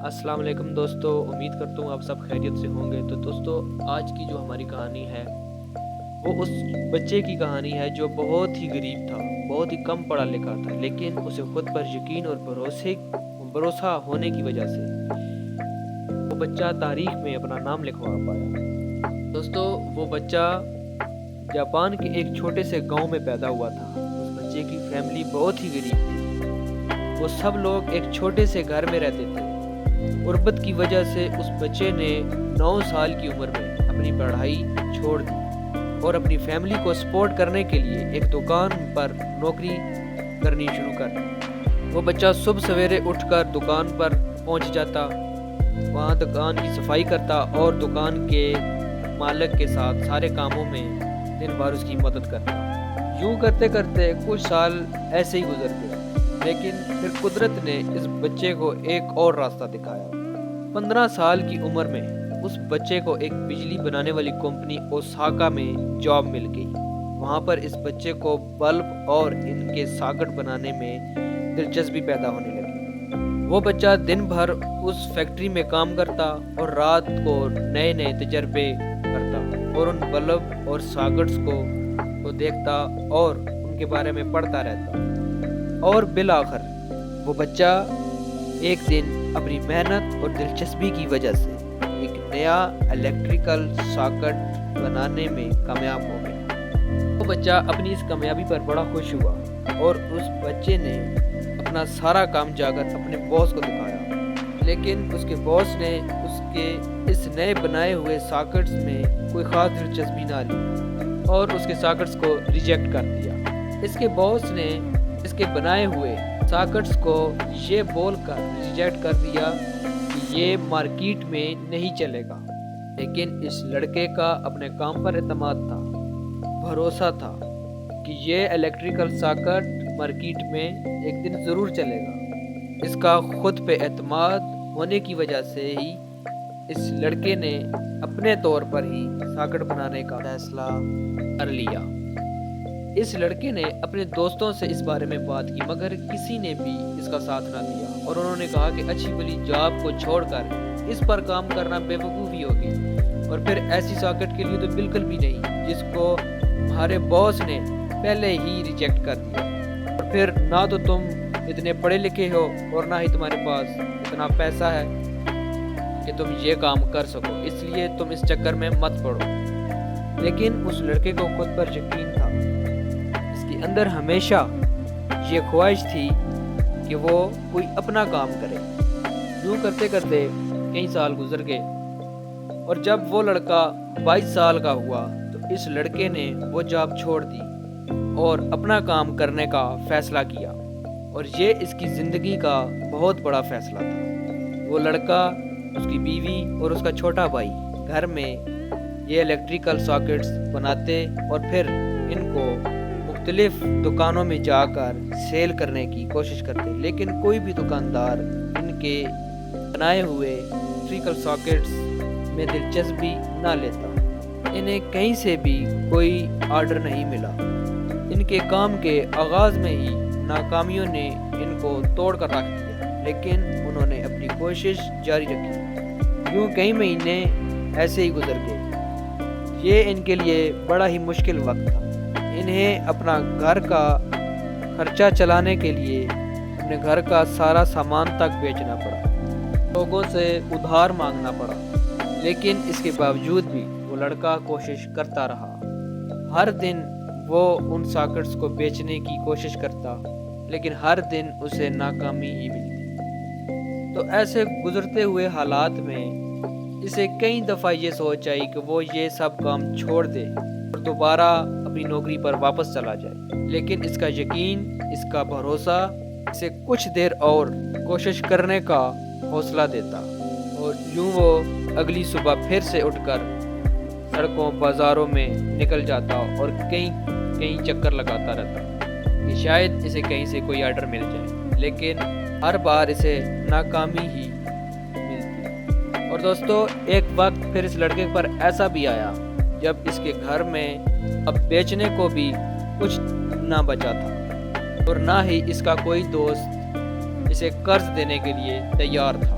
السلام علیکم دوستو، امید کرتا ہوں آپ سب خیریت سے ہوں گے۔ تو دوستو، آج کی جو ہماری کہانی ہے وہ اس بچے کی کہانی ہے جو بہت ہی غریب تھا، بہت ہی کم پڑھا لکھا تھا، لیکن اسے خود پر یقین اور بھروسہ ہونے کی وجہ سے وہ بچہ تاریخ میں اپنا نام لکھوا پایا۔ دوستو، وہ بچہ جاپان کے ایک چھوٹے سے گاؤں میں پیدا ہوا تھا۔ اس بچے کی فیملی بہت ہی غریب تھی۔ وہ سب لوگ ایک چھوٹے سے گھر میں رہتے تھے۔ غربت کی وجہ سے اس بچے نے 9 سال کی عمر میں اپنی پڑھائی چھوڑ دی اور اپنی فیملی کو سپورٹ کرنے کے لیے ایک دکان پر نوکری کرنی شروع کر دی۔ وہ بچہ صبح سویرے اٹھ کر دکان پر پہنچ جاتا، وہاں دکان کی صفائی کرتا اور دکان کے مالک کے ساتھ سارے کاموں میں دن بھر اس کی مدد کرتا۔ یوں کرتے کرتے کچھ سال ایسے ہی گزر گئے، لیکن پھر قدرت نے اس بچے کو ایک اور راستہ دکھایا۔ 15 سال کی عمر میں اس بچے کو ایک بجلی بنانے والی کمپنی اوساکا میں جاب مل گئی۔ وہاں پر اس بچے کو بلب اور ان کے ساکٹ بنانے میں دلچسپی پیدا ہونے لگی۔ وہ بچہ دن بھر اس فیکٹری میں کام کرتا اور رات کو نئے نئے تجربے کرتا اور ان بلب اور ساکٹس کو دیکھتا اور ان کے بارے میں پڑھتا رہتا۔ اور بالآخر وہ بچہ ایک دن اپنی محنت اور دلچسپی کی وجہ سے ایک نیا الیکٹریکل ساکٹ بنانے میں کامیاب ہو گیا۔ وہ بچہ اپنی اس کامیابی پر بڑا خوش ہوا اور اس بچے نے اپنا سارا کام جا کر اپنے باس کو دکھایا، لیکن اس کے باس نے اس کے اس نئے بنائے ہوئے ساکٹس میں کوئی خاص دلچسپی نہ لی اور اس کے ساکٹس کو ریجیکٹ کر دیا۔ اس کے باس نے اس کے بنائے ہوئے ساکٹس کو یہ بول کر ریجیکٹ کر دیا کہ یہ مارکیٹ میں نہیں چلے گا، لیکن اس لڑکے کا اپنے کام پر اعتماد تھا، بھروسہ تھا کہ یہ الیکٹریکل ساکٹ مارکیٹ میں ایک دن ضرور چلے گا۔ اس کا خود پہ اعتماد ہونے کی وجہ سے ہی اس لڑکے نے اپنے طور پر ہی ساکٹ بنانے کا فیصلہ کر لیا۔ اس لڑکے نے اپنے دوستوں سے اس بارے میں بات کی، مگر کسی نے بھی اس کا ساتھ نہ دیا اور انہوں نے کہا کہ اچھی بلی جاب کو چھوڑ کر اس پر کام کرنا بے وقوفی ہوگی، اور پھر ایسی ساکٹ کے لیے تو بالکل بھی نہیں جس کو ہمارے باس نے پہلے ہی ریجیکٹ کر دیا، اور پھر نہ تو تم اتنے پڑھے لکھے ہو اور نہ ہی تمہارے پاس اتنا پیسہ ہے کہ تم یہ کام کر سکو، اس لیے تم اس چکر میں مت پڑو۔ لیکن اس لڑکے کو خود پر یقین تھا، اندر ہمیشہ یہ خواہش تھی کہ وہ کوئی اپنا کام کرے۔ یوں کرتے کرتے کئی سال گزر گئے، اور جب وہ لڑکا 22 سال کا ہوا تو اس لڑکے نے وہ جاب چھوڑ دی اور اپنا کام کرنے کا فیصلہ کیا، اور یہ اس کی زندگی کا بہت بڑا فیصلہ تھا۔ وہ لڑکا، اس کی بیوی اور اس کا چھوٹا بھائی گھر میں یہ الیکٹریکل ساکٹس بناتے اور پھر ان کو مختلف دکانوں میں جا کر سیل کرنے کی کوشش کرتے، لیکن کوئی بھی دکاندار ان کے بنائے ہوئے الیکٹریکل ساکٹس میں دلچسپی نہ لیتا۔ انہیں کہیں سے بھی کوئی آرڈر نہیں ملا۔ ان کے کام کے آغاز میں ہی ناکامیوں نے ان کو توڑ کر رکھ دیا، لیکن انہوں نے اپنی کوشش جاری رکھی۔ یوں کئی مہینے ایسے ہی گزر گئے۔ یہ ان کے لیے بڑا ہی مشکل وقت تھا۔ انہیں اپنا گھر کا خرچہ چلانے کے لیے اپنے گھر کا سارا سامان تک بیچنا پڑا، لوگوں سے ادھار مانگنا پڑا، لیکن اس کے باوجود بھی وہ لڑکا کوشش کرتا رہا۔ ہر دن وہ ان ساکٹس کو بیچنے کی کوشش کرتا، لیکن ہر دن اسے ناکامی ہی ملتی۔ تو ایسے گزرتے ہوئے حالات میں اسے کئی دفعہ یہ سوچ آئی کہ وہ یہ سب کام چھوڑ دے اور دوبارہ اپنی نوکری پر واپس چلا جائے، لیکن اس کا یقین، اس کا بھروسہ اسے کچھ دیر اور کوشش کرنے کا حوصلہ دیتا، اور یوں وہ اگلی صبح پھر سے اٹھ کر سڑکوں بازاروں میں نکل جاتا اور کہیں چکر لگاتا رہتا کہ شاید اسے کہیں سے کوئی آرڈر مل جائے، لیکن ہر بار اسے ناکامی ہی ملتی۔ اور دوستو، ایک وقت پھر اس لڑکے پر ایسا بھی آیا جب اس کے گھر میں اب بیچنے کو بھی کچھ نہ بچا تھا، اور نہ ہی اس کا کوئی دوست اسے قرض دینے کے لیے تیار تھا۔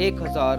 1000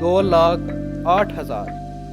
2,08,000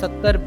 $70